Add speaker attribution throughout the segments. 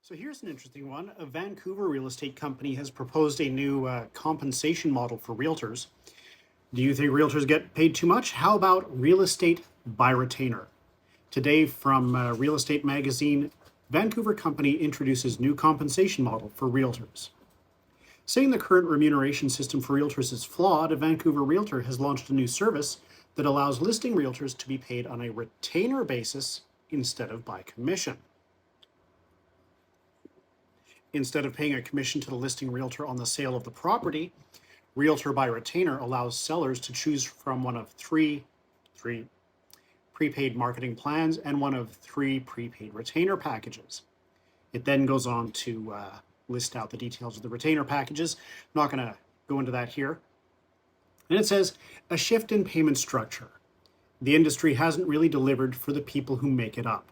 Speaker 1: So here's an interesting one. A Vancouver real estate company has proposed a new compensation model for realtors. Do you think realtors get paid too much? How about real estate by retainer? Today, from Real Estate Magazine, Vancouver company introduces new compensation model for realtors. Saying the current remuneration system for realtors is flawed, a Vancouver realtor has launched a new service that allows listing realtors to be paid on a retainer basis instead of by commission. Instead of paying a commission to the listing realtor on the sale of the property, Realtor by Retainer allows sellers to choose from one of three prepaid marketing plans and one of three prepaid retainer packages. It then goes on to list out the details of the retainer packages. I'm not going to go into that here. And it says, a shift in payment structure. The industry hasn't really delivered for the people who make it up,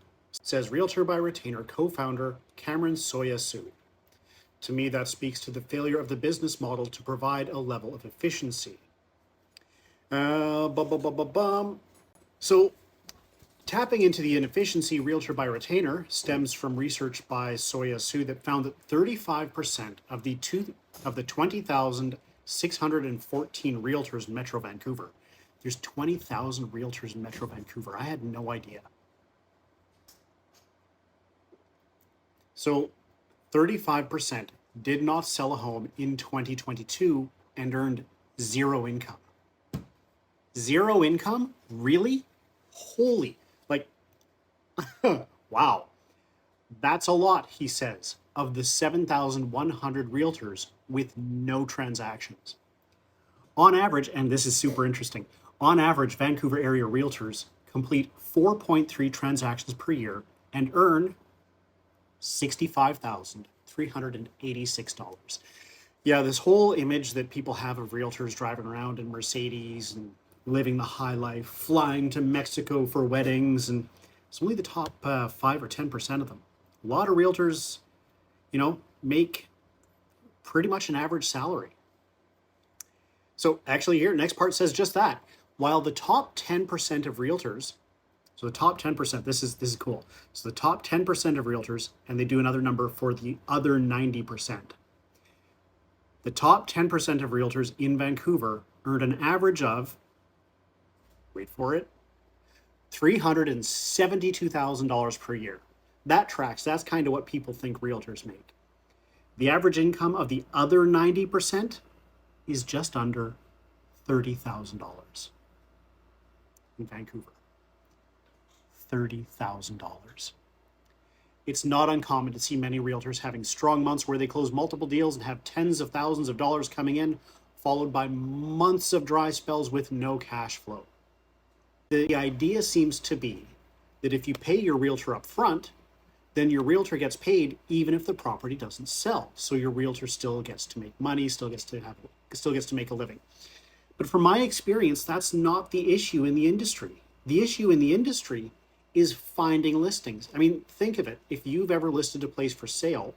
Speaker 1: says Realtor by Retainer co-founder Cameron Soya-Su. To me, that speaks to the failure of the business model to provide a level of efficiency. So, tapping into the inefficiency Realtor by Retainer stems from research by Soya-Su that found that 35% of the 20,614 realtors in Metro Vancouver. There's 20,000 realtors in Metro Vancouver. I had no idea. So 35% did not sell a home in 2022 and earned zero income. Zero income? Really? Holy, like, wow. That's a lot, he says, of the 7,100 realtors with no transactions. On average, and this is super interesting, on average, Vancouver area realtors complete 4.3 transactions per year and earn $65,386. Yeah, this whole image that people have of realtors driving around in Mercedes and living the high life, flying to Mexico for weddings, and it's only the top 5 or 10% of them. A lot of realtors, make pretty much an average salary. So actually here, next part says just that. While the top 10% of realtors, so the top 10%, this is cool. So the top 10% of realtors, and they do another number for the other 90%. The top 10% of realtors in Vancouver earned an average of, wait for it, $372,000 per year. That tracks. That's kind of what people think realtors make. The average income of the other 90% is just under $30,000 in Vancouver. $30,000. It's not uncommon to see many realtors having strong months where they close multiple deals and have tens of thousands of dollars coming in, followed by months of dry spells with no cash flow. The idea seems to be that if you pay your realtor up front, then your realtor gets paid even if the property doesn't sell. So your realtor still gets to make money, still gets to make a living. But from my experience, that's not the issue in the industry. The issue in the industry is finding listings. I mean, think of it. If you've ever listed a place for sale,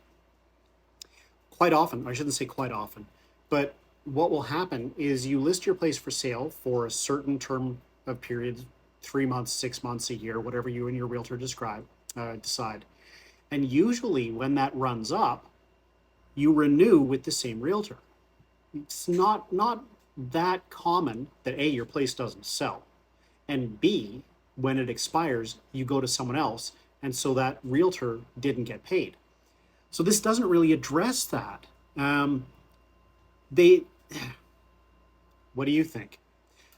Speaker 1: quite often, I shouldn't say quite often, but what will happen is you list your place for sale for a certain term of period, 3 months, 6 months, a year, whatever you and your realtor decide. And usually when that runs up, you renew with the same realtor. It's not that common that A, your place doesn't sell, and B, when it expires, you go to someone else, and so that realtor didn't get paid. So this doesn't really address that. What do you think?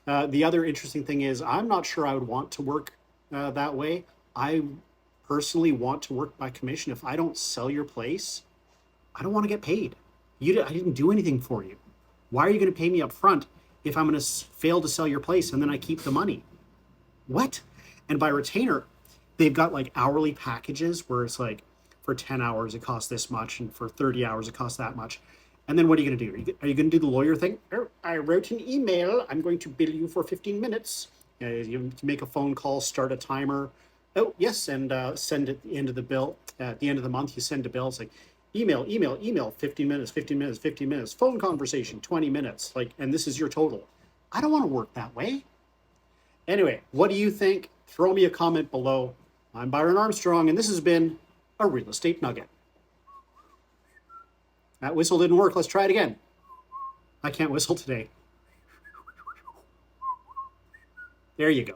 Speaker 1: The other interesting thing is, I'm not sure I would want to work that way. I personally want to work by commission. If I don't sell your place, I don't want to get paid. I didn't do anything for you. Why are you going to pay me up front if I'm going to fail to sell your place and then I keep the money? What? And by retainer, they've got like hourly packages where it's like for 10 hours it costs this much, and for 30 hours it costs that much. And then what are you going to do? Are you going to do the lawyer thing? I wrote an email. I'm going to bill you for 15 minutes. You make a phone call, start a timer. Oh, yes, and send at the end of the bill. At the end of the month, you send a bill. It's like email, 15 minutes, 15 minutes, 15 minutes. Phone conversation, 20 minutes. And this is your total. I don't want to work that way. Anyway, what do you think? Throw me a comment below. I'm Byron Armstrong, and this has been a Real Estate Nugget. That whistle didn't work. Let's try it again. I can't whistle today. There you go.